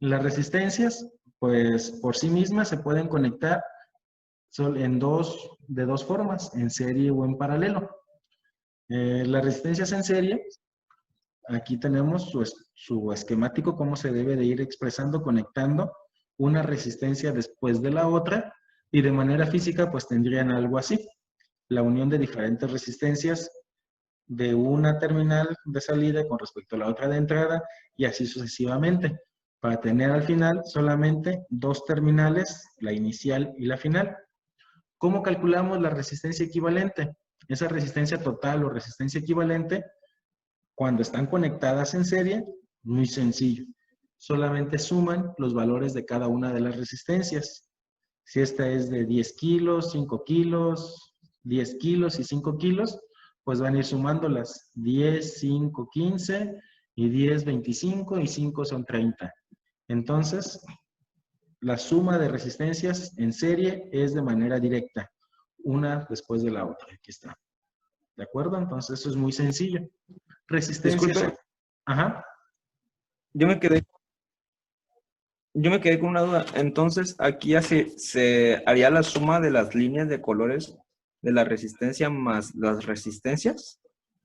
Las resistencias, pues por sí mismas se pueden conectar de dos formas, en serie o en paralelo. Las resistencias en serie, aquí tenemos su esquemático, cómo se debe de ir expresando, conectando una resistencia después de la otra, y de manera física pues tendrían algo así: la unión de diferentes resistencias de una terminal de salida con respecto a la otra de entrada, y así sucesivamente, para tener al final solamente dos terminales, la inicial y la final. ¿Cómo calculamos la resistencia equivalente? Esa resistencia total o resistencia equivalente, cuando están conectadas en serie, muy sencillo. Solamente suman los valores de cada una de las resistencias. Si esta es de 10 kilos, 5 kilos, 10 kilos y 5 kilos, pues van a ir sumándolas. 10, 5, 15, y 10, 25, y 5 son 30. Entonces, la suma de resistencias en serie es de manera directa, una después de la otra. Aquí está. ¿De acuerdo? Entonces, eso es muy sencillo. Resistencias. Disculpe, Ajá. yo me quedé con una duda. Entonces, aquí ya se haría la suma de las líneas de colores de la resistencia más las resistencias.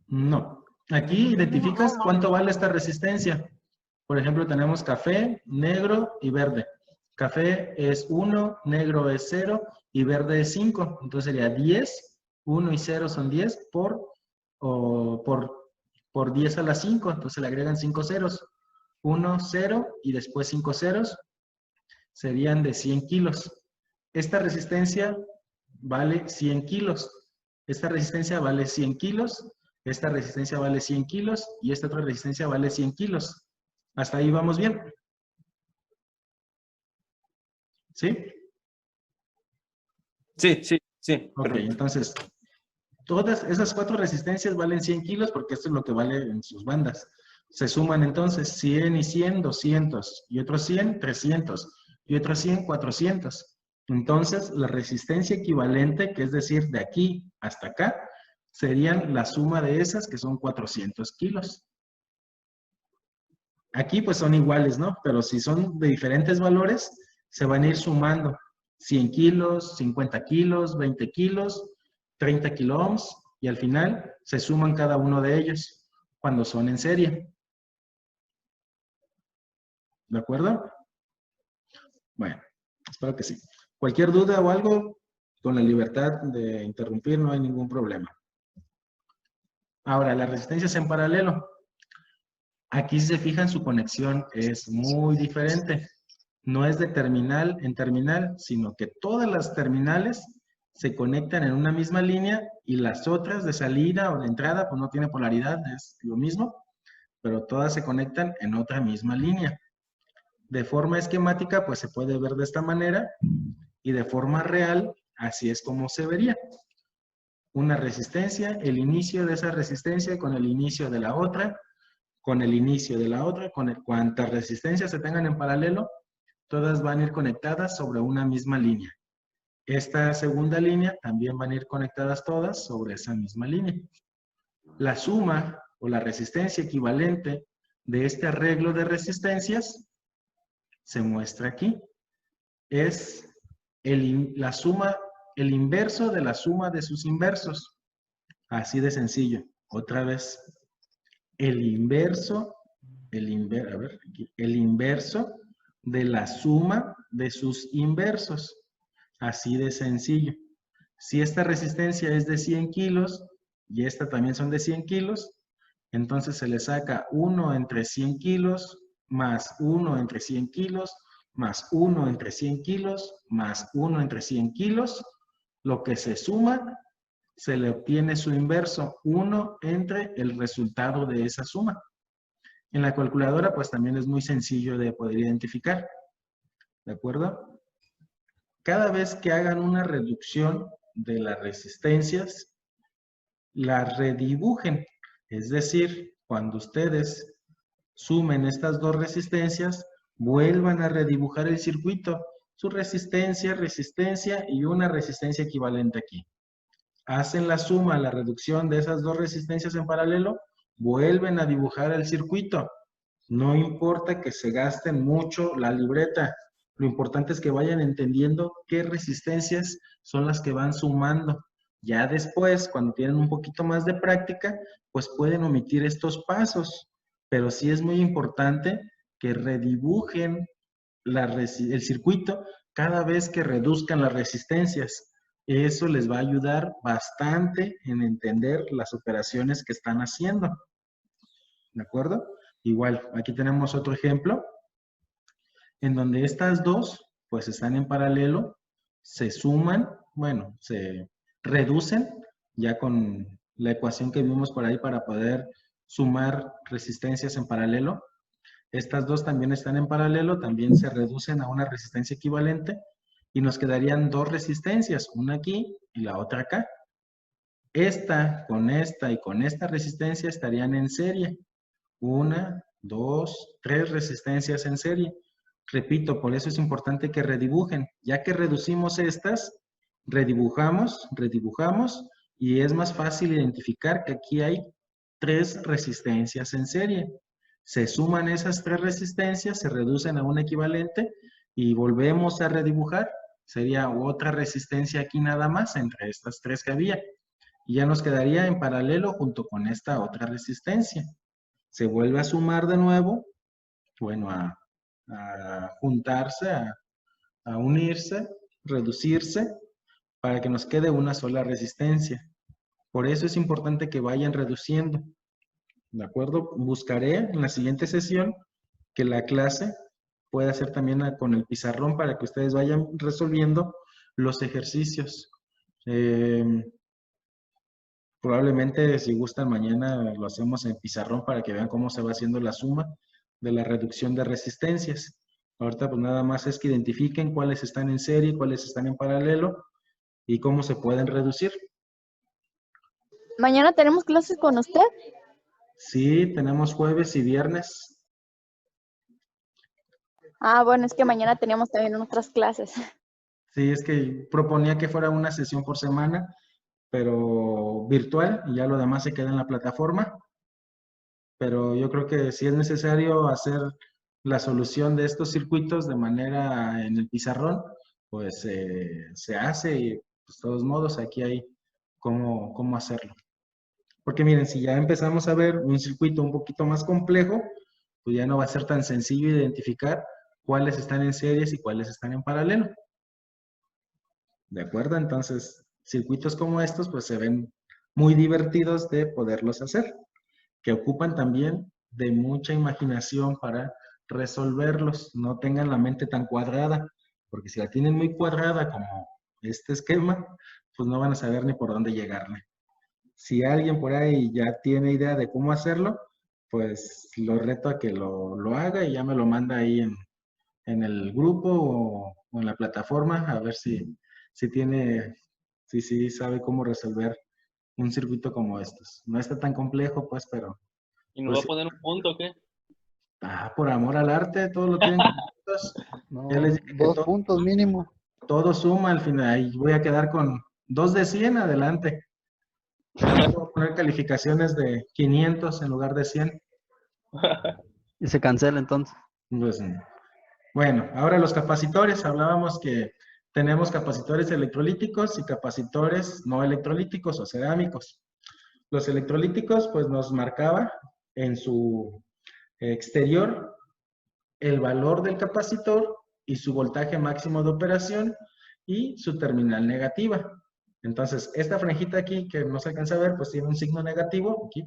No. Aquí identificas cuánto vale esta resistencia. Por ejemplo, tenemos café, negro y verde. Café es 1, negro es 0 y verde es 5. Entonces sería 10, 1 y 0 son 10 por 10 a la 5. Entonces le agregan 5 ceros. 1, 0 y después 5 ceros serían de 100 kilos. Esta resistencia vale 100 kilos. Esta resistencia vale 100 kilos. Esta resistencia vale 100 kilos y esta otra resistencia vale 100 kilos. ¿Hasta ahí vamos bien? ¿Sí? Sí, sí, sí. Ok, entonces, todas esas cuatro resistencias valen 100 kilos porque esto es lo que vale en sus bandas. Se suman entonces 100 y 100, 200, y otros 100, 300, y otros 100, 400. Entonces, la resistencia equivalente, que es decir, de aquí hasta acá, serían la suma de esas, que son 400 kilos. Aquí pues son iguales, ¿no? Pero si son de diferentes valores, se van a ir sumando 100 kilos, 50 kilos, 20 kilos, 30 kiloohms, y al final se suman cada uno de ellos cuando son en serie. ¿De acuerdo? Bueno, espero que sí. Cualquier duda o algo, con la libertad de interrumpir, no hay ningún problema. Ahora, las resistencias en paralelo. Aquí, si se fijan, su conexión es muy diferente. No es de terminal en terminal, sino que todas las terminales se conectan en una misma línea y las otras de salida o de entrada, pues no tiene polaridad, es lo mismo, pero todas se conectan en otra misma línea. De forma esquemática, pues se puede ver de esta manera, y de forma real, así es como se vería. Una resistencia, el inicio de esa resistencia con el inicio de la otra, con el inicio de la otra, cuantas resistencias se tengan en paralelo, todas van a ir conectadas sobre una misma línea. Esta segunda línea también van a ir conectadas todas sobre esa misma línea. La suma o la resistencia equivalente de este arreglo de resistencias se muestra aquí. Es la suma, el inverso de la suma de sus inversos. Así de sencillo. Otra vez. El inverso de la suma de sus inversos. Así de sencillo. Si esta resistencia es de 100 kilos y esta también son de 100 kilos, entonces se le saca 1 entre 100 kilos más 1 entre 100 kilos más 1 entre 100 kilos más 1 entre 100 kilos. Lo que se suma, se le obtiene su inverso, 1 entre el resultado de esa suma. En la calculadora, pues también es muy sencillo de poder identificar. ¿De acuerdo? Cada vez que hagan una reducción de las resistencias, las redibujen. Es decir, cuando ustedes sumen estas dos resistencias, vuelvan a redibujar el circuito. Su resistencia, resistencia y una resistencia equivalente aquí. Hacen la suma, la reducción de esas dos resistencias en paralelo, vuelven a dibujar el circuito. No importa que se gasten mucho la libreta, lo importante es que vayan entendiendo qué resistencias son las que van sumando. Ya después, cuando tienen un poquito más de práctica, pues pueden omitir estos pasos, pero sí es muy importante que redibujen el circuito cada vez que reduzcan las resistencias. Eso les va a ayudar bastante en entender las operaciones que están haciendo. ¿De acuerdo? Igual, aquí tenemos otro ejemplo en donde estas dos pues están en paralelo, se suman, bueno, se reducen ya con la ecuación que vimos por ahí para poder sumar resistencias en paralelo. Estas dos también están en paralelo, también se reducen a una resistencia equivalente y nos quedarían dos resistencias, una aquí y la otra acá. Esta y con esta resistencia estarían en serie. Una, dos, tres resistencias en serie. Repito, por eso es importante que redibujen. Ya que reducimos estas, redibujamos y es más fácil identificar que aquí hay tres resistencias en serie. Se suman esas tres resistencias, se reducen a un equivalente y volvemos a redibujar. Sería otra resistencia aquí nada más entre estas tres que había. Y ya nos quedaría en paralelo junto con esta otra resistencia. Se vuelve a sumar de nuevo, bueno, a juntarse, a unirse, reducirse, para que nos quede una sola resistencia. Por eso es importante que vayan reduciendo. ¿De acuerdo? Buscaré en la siguiente sesión que la clase pueda hacer también con el pizarrón para que ustedes vayan resolviendo los ejercicios. Probablemente si gustan mañana lo hacemos en pizarrón para que vean cómo se va haciendo la suma de la reducción de resistencias. Ahorita pues nada más es que identifiquen cuáles están en serie, cuáles están en paralelo y cómo se pueden reducir. ¿Mañana tenemos clases con usted? Sí, tenemos jueves y viernes. Ah, bueno, es que mañana teníamos también otras clases. Sí, es que proponía que fuera una sesión por semana, pero virtual, y ya lo demás se queda en la plataforma. Pero yo creo que si es necesario hacer la solución de estos circuitos de manera en el pizarrón, pues se hace y pues de todos modos aquí hay cómo hacerlo. Porque miren, si ya empezamos a ver un circuito un poquito más complejo, pues ya no va a ser tan sencillo identificar cuáles están en series y cuáles están en paralelo. ¿De acuerdo? Entonces, circuitos como estos pues se ven muy divertidos de poderlos hacer, que ocupan también de mucha imaginación para resolverlos. No tengan la mente tan cuadrada, porque si la tienen muy cuadrada como este esquema, pues no van a saber ni por dónde llegarle. Si alguien por ahí ya tiene idea de cómo hacerlo, pues lo reto a que lo haga y ya me lo manda ahí en el grupo o en la plataforma, a ver si sabe cómo resolver un circuito como estos. No está tan complejo, pues, pero... ¿Y nos pues, va a poner un punto o qué? por amor al arte, todo lo tienen con puntos. No, Ya les dije que 2 puntos mínimo. todo suma al final. Ahí voy a quedar con 2 de 100 adelante. Voy a poner calificaciones de 500 en lugar de 100. Y se cancela entonces. Pues, bueno, ahora los capacitores. Hablábamos que tenemos capacitores electrolíticos y capacitores no electrolíticos o cerámicos. Los electrolíticos, pues nos marcaba en su exterior el valor del capacitor y su voltaje máximo de operación y su terminal negativa. Entonces, esta franjita aquí que no se alcanza a ver, pues tiene un signo negativo aquí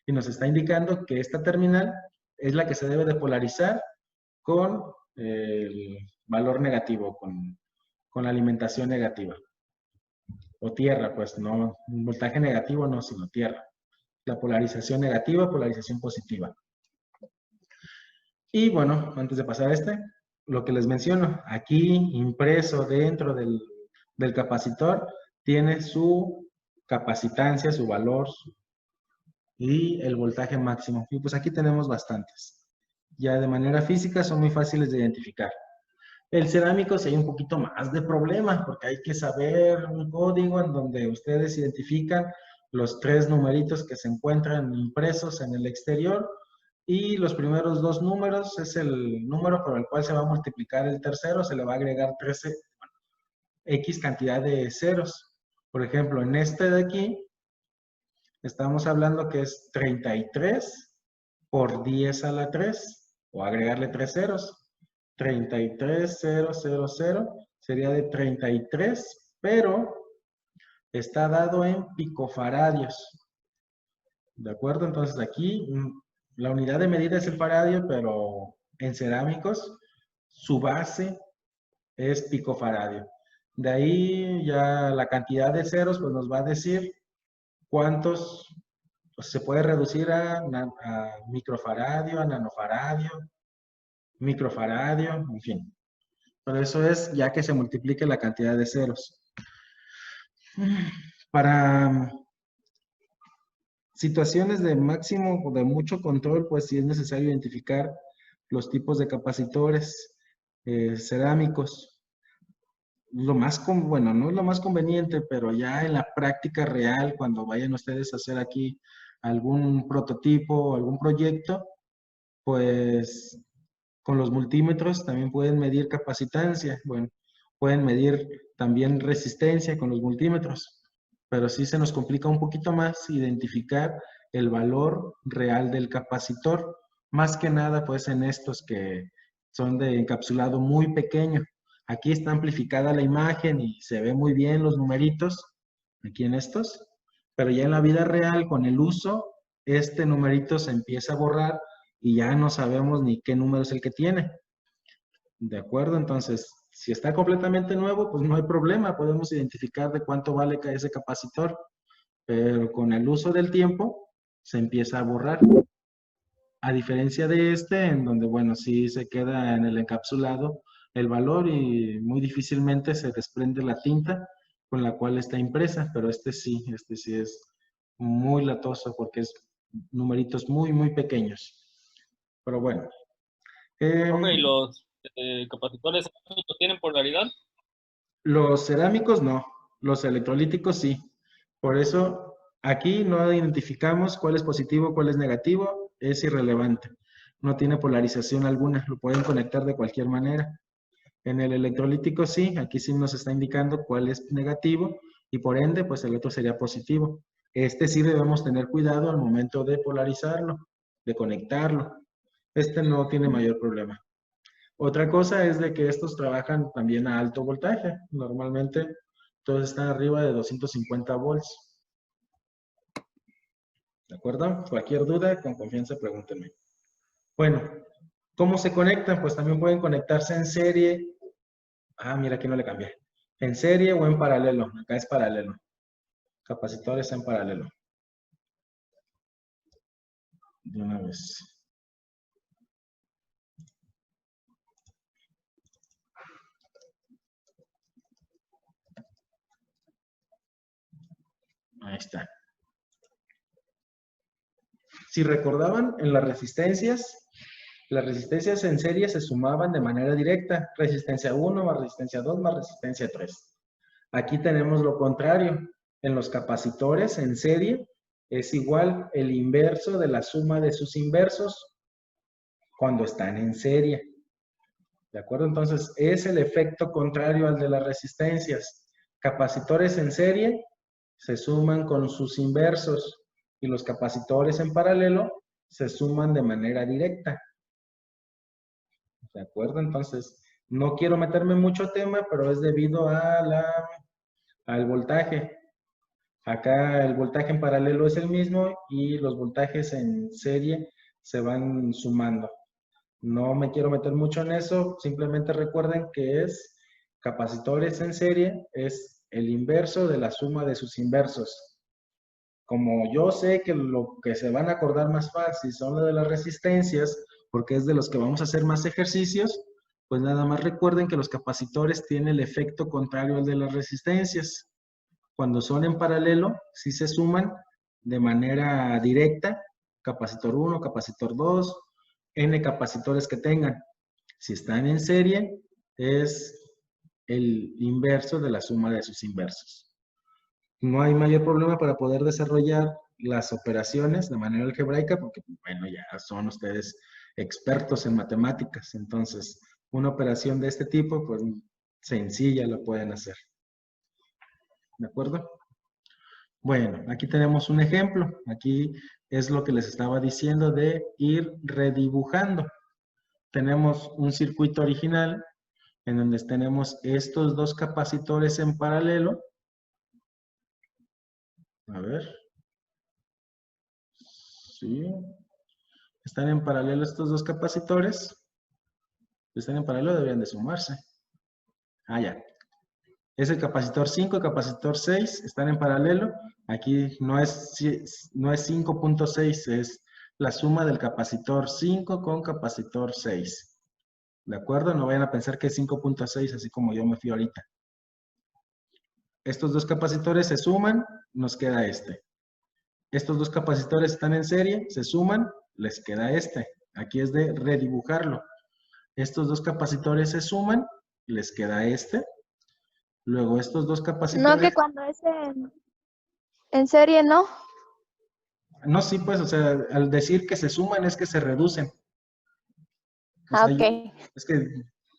y nos está indicando que esta terminal es la que se debe de polarizar con el valor negativo, con la alimentación negativa. O tierra, pues no, un voltaje negativo no, sino tierra. La polarización negativa, polarización positiva. Y bueno, antes de pasar a lo que les menciono, aquí impreso dentro del capacitor, tiene su capacitancia, su valor y el voltaje máximo. Y pues aquí tenemos bastantes. Ya de manera física son muy fáciles de identificar. El cerámico sí hay un poquito más de problema, porque hay que saber un código en donde ustedes identifican los 3 numeritos que se encuentran impresos en el exterior Y los primeros dos números es el número por el cual se va a multiplicar el tercero, se le va a agregar 13, X cantidad de ceros. Por ejemplo, en este de aquí, estamos hablando que es 33 por 10 a la 3, o agregarle 3 ceros. 33,000 sería de 33, pero está dado en picofaradios. ¿De acuerdo? Entonces aquí la unidad de medida es el faradio, pero en cerámicos su base es picofaradio. De ahí ya la cantidad de ceros pues nos va a decir cuántos pues, se puede reducir a microfaradio, a nanofaradio, microfaradio, en fin. Pero eso es ya que se multiplique la cantidad de ceros. Para situaciones de máximo o de mucho control, pues sí es necesario identificar los tipos de capacitores cerámicos. Lo más, bueno, no es lo más conveniente, pero ya en la práctica real, cuando vayan ustedes a hacer aquí algún prototipo o algún proyecto, pues con los multímetros también pueden medir capacitancia. Bueno, pueden medir también resistencia con los multímetros, pero sí se nos complica un poquito más identificar el valor real del capacitor, más que nada pues en estos que son de encapsulado muy pequeño. Aquí está amplificada la imagen y se ve muy bien los numeritos, aquí en estos, pero ya en la vida real con el uso, este numerito se empieza a borrar y ya no sabemos ni qué número es el que tiene. ¿De acuerdo? Entonces, si está completamente nuevo, pues no hay problema, podemos identificar de cuánto vale ese capacitor, pero con el uso del tiempo se empieza a borrar. A diferencia de este, en donde, bueno, sí se queda en el encapsulado el valor y muy difícilmente se desprende la tinta con la cual está impresa, pero este sí es muy latoso porque es numeritos muy, muy pequeños. Pero bueno. Ok, ¿los capacitores tienen polaridad? Los cerámicos no, los electrolíticos sí. Por eso aquí no identificamos cuál es positivo, cuál es negativo, es irrelevante. No tiene polarización alguna, lo pueden conectar de cualquier manera. En el electrolítico sí, aquí sí nos está indicando cuál es negativo y por ende pues el otro sería positivo. Este sí debemos tener cuidado al momento de polarizarlo, de conectarlo. Este no tiene mayor problema. Otra cosa es de que estos trabajan también a alto voltaje. Normalmente todos están arriba de 250 volts. ¿De acuerdo? Cualquier duda, con confianza pregúntenme. Bueno, ¿cómo se conectan? Pues también pueden conectarse en serie. Ah, mira, aquí no le cambié. En serie o en paralelo. Acá es paralelo. Capacitores en paralelo. De una vez. Ahí está. Si recordaban, en las resistencias en serie se sumaban de manera directa. Resistencia 1 más resistencia 2 más resistencia 3. Aquí tenemos lo contrario. En los capacitores en serie es igual el inverso de la suma de sus inversos cuando están en serie. ¿De acuerdo? Entonces, es el efecto contrario al de las resistencias. Capacitores en serie se suman con sus inversos y los capacitores en paralelo se suman de manera directa. ¿De acuerdo? Entonces, no quiero meterme en mucho tema, pero es debido al voltaje. Acá el voltaje en paralelo es el mismo y los voltajes en serie se van sumando. No me quiero meter mucho en eso, simplemente recuerden que es capacitores en serie, es el inverso de la suma de sus inversos. Como yo sé que lo que se van a acordar más fácil son lo de las resistencias, porque es de los que vamos a hacer más ejercicios, pues nada más recuerden que los capacitores tienen el efecto contrario al de las resistencias. Cuando son en paralelo, sí se suman de manera directa, capacitor 1, capacitor 2, N capacitores que tengan. Si están en serie, es el inverso de la suma de sus inversos. No hay mayor problema para poder desarrollar las operaciones de manera algebraica, porque, bueno, ya son ustedes expertos en matemáticas. Entonces, una operación de este tipo, pues, sencilla la pueden hacer. ¿De acuerdo? Bueno, aquí tenemos un ejemplo. Aquí es lo que les estaba diciendo de ir redibujando. Tenemos un circuito original en donde tenemos estos dos capacitores en paralelo. A ver. Sí. Están en paralelo estos dos capacitores. Están en paralelo, deberían de sumarse. Ah, ya. Es el capacitor 5, el capacitor 6, están en paralelo. Aquí no es 5.6, es la suma del capacitor 5 con capacitor 6. ¿De acuerdo? No vayan a pensar que es 5.6, así como yo me fui ahorita. Estos dos capacitores se suman, nos queda este. Estos dos capacitores están en serie, se suman, les queda este. Aquí es de redibujarlo. Estos dos capacitores se suman, les queda este. Luego estos dos capacitores... No, que cuando es en serie, ¿no? No, sí, pues, o sea, al decir que se suman es que se reducen. O Ah, sea, ok. es que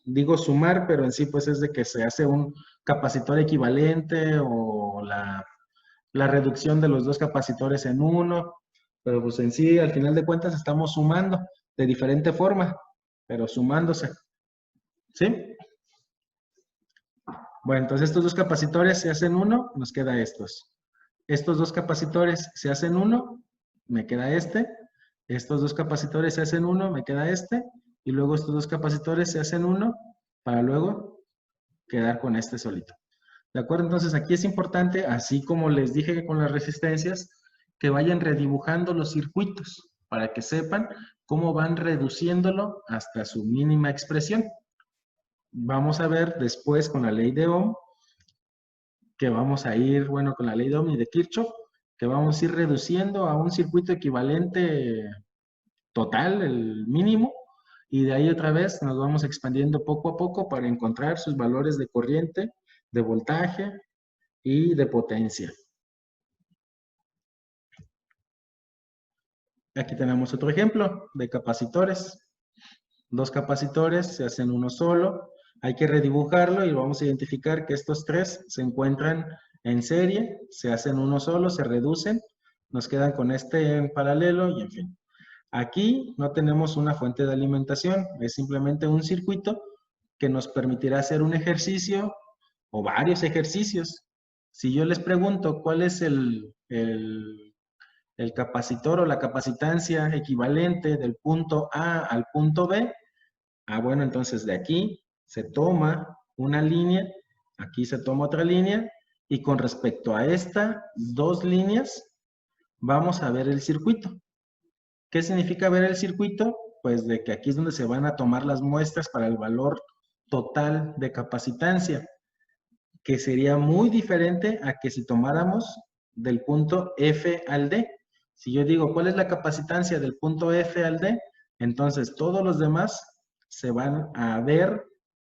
digo sumar, pero en sí, pues, es de que se hace un capacitor equivalente o la reducción de los dos capacitores en uno. Pero, pues, en sí, al final de cuentas, estamos sumando de diferente forma, pero sumándose. ¿Sí? Bueno, entonces estos dos capacitores se hacen uno, nos queda estos. Estos dos capacitores se hacen uno, me queda este. Estos dos capacitores se hacen uno, me queda este. Y luego estos dos capacitores se hacen uno para luego quedar con este solito. ¿De acuerdo? Entonces aquí es importante, así como les dije con las resistencias, que vayan redibujando los circuitos para que sepan cómo van reduciéndolo hasta su mínima expresión. Vamos a ver después con la ley de Ohm, que vamos a ir, bueno, con la ley de Ohm y de Kirchhoff, que vamos a ir reduciendo a un circuito equivalente total, el mínimo, y de ahí otra vez nos vamos expandiendo poco a poco para encontrar sus valores de corriente, de voltaje y de potencia. Aquí tenemos otro ejemplo de capacitores. Dos capacitores se hacen uno solo. Hay que redibujarlo y vamos a identificar que estos tres se encuentran en serie, se hacen uno solo, se reducen, nos quedan con este en paralelo y en fin. Aquí no tenemos una fuente de alimentación, es simplemente un circuito que nos permitirá hacer un ejercicio o varios ejercicios. Si yo les pregunto cuál es el capacitor o la capacitancia equivalente del punto A al punto B, bueno, entonces de aquí se toma una línea, aquí se toma otra línea, y con respecto a estas dos líneas, vamos a ver el circuito. ¿Qué significa ver el circuito? Pues de que aquí es donde se van a tomar las muestras para el valor total de capacitancia, que sería muy diferente a que si tomáramos del punto F al D. Si yo digo, ¿cuál es la capacitancia del punto F al D? Entonces, todos los demás se van a ver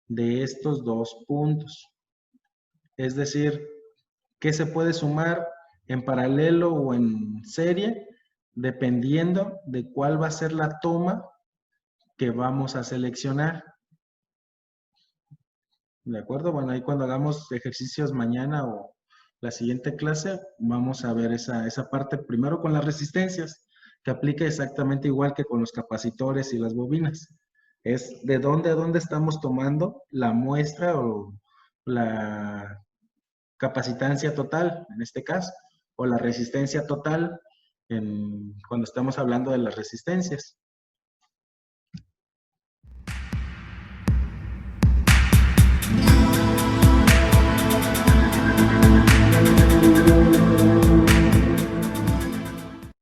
de estos dos puntos. Es decir, ¿qué se puede sumar en paralelo o en serie? Dependiendo de cuál va a ser la toma que vamos a seleccionar. ¿De acuerdo? Bueno, ahí cuando hagamos ejercicios mañana o la siguiente clase, vamos a ver esa parte primero con las resistencias, que aplica exactamente igual que con los capacitores y las bobinas. Es de dónde a dónde estamos tomando la muestra o la capacitancia total, en este caso, o la resistencia total cuando estamos hablando de las resistencias.